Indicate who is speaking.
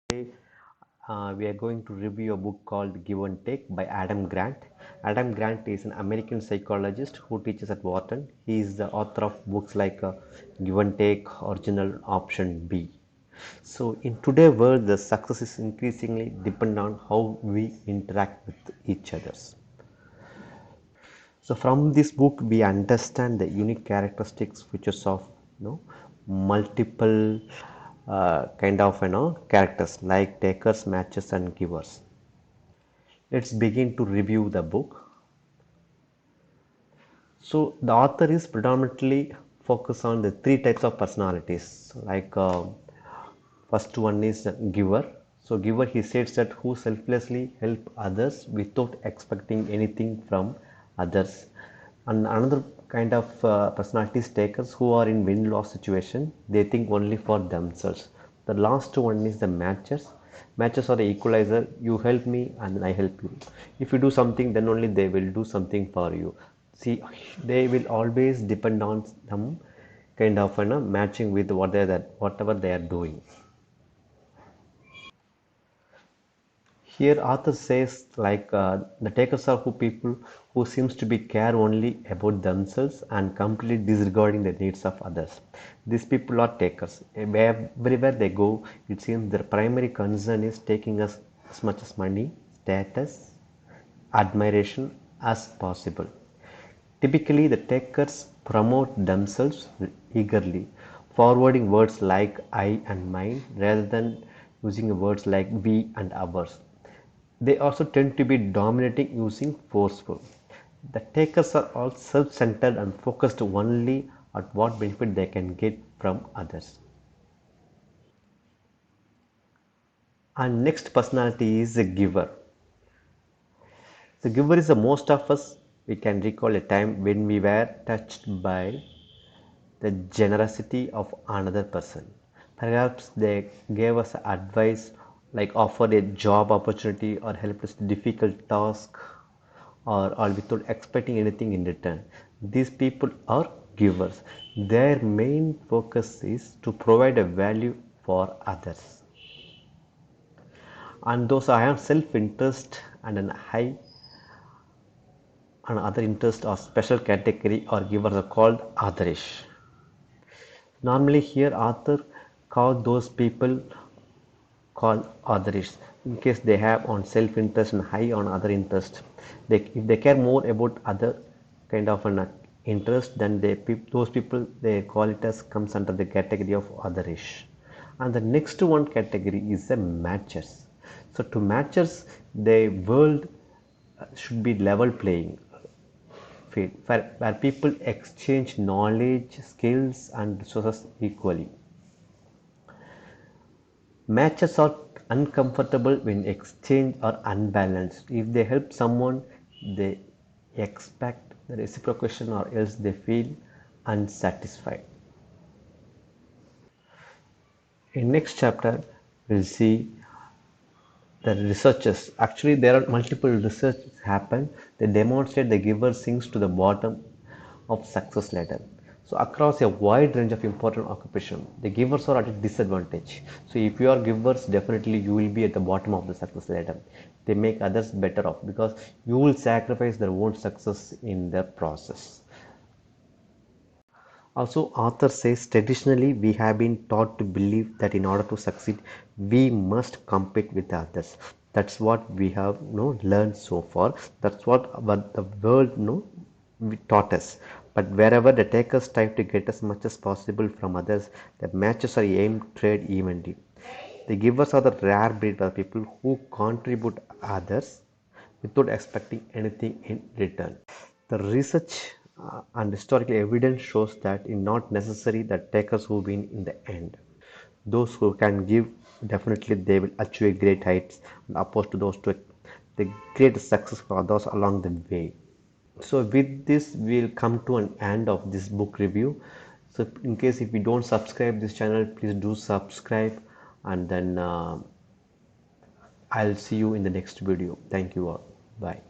Speaker 1: Today, we are going to review a book called Give and Take by Adam Grant. Adam Grant is an American psychologist who teaches at Wharton. He is the author of books like Give and Take, Original, Option B. So, in today's world, the success is increasingly dependent on how we interact with each other. So from this book, we understand the unique characteristics, features of multiple kind of characters like takers, matchers, and givers. Let's begin to review the book. So the author is predominantly focused on the three types of personalities. Like first one is giver. So giver, he states that who selflessly help others without expecting anything from others. And another kind of personalities takers who are in win-loss situation. They think only for themselves. The last one is the matchers. Matches are the equalizer. You help me and then I help you. If you do something, then only they will do something for you. See, they will always depend on them kind of matching with whatever they are doing. Here author says like the takers are who people who seems to be care only about themselves and completely disregarding the needs of others. These people are takers. Everywhere they go, it seems their primary concern is taking as much as money, status, admiration as possible. Typically, the takers promote themselves eagerly, forwarding words like I and mine rather than using words like we and ours. They also tend to be dominating using forceful. The takers are all self-centered and focused only at what benefit they can get from others. And next personality is a giver. The giver is the most of us we can recall a time when we were touched by the generosity of another person. Perhaps they gave us advice like offered a job opportunity or helped us with difficult task or without expecting anything in return. These people are givers. Their main focus is to provide a value for others. And those I have self-interest and an high and other interest or special category or givers are called otherish. Normally here author call those people called otherish in case they have on self-interest and high on other interest. If they care more about other kind of an interest, then those people they call it as comes under the category of otherish. And the next one category is the matchers. So to matchers, the world should be level playing field where people exchange knowledge, skills, and resources equally. Matches are uncomfortable when exchange are unbalanced. If they help someone, they expect the reciprocation or else they feel unsatisfied. In next chapter, we'll see the researchers. Actually, there are multiple researches happen. They demonstrate the giver sinks to the bottom of success ladder. So across a wide range of important occupation, the givers are at a disadvantage. So if you are givers, definitely you will be at the bottom of the success ladder. They make others better off because you will sacrifice their own success in the process. Also, author says traditionally we have been taught to believe that in order to succeed, we must compete with others. That's what we have learned so far. That's what the world taught us. But wherever the takers try to get as much as possible from others, the matches are aimed trade evenly. The givers are the rare breed of people who contribute others without expecting anything in return. The research and historical evidence shows that it's not necessary that takers who win in the end. Those who can give, definitely they will achieve great heights, and opposed to those to the great success for others along the way. So with this, we'll come to an end of this book review. So in case if you don't subscribe this channel, please do subscribe, and then I'll see you in the next video. Thank you all. Bye.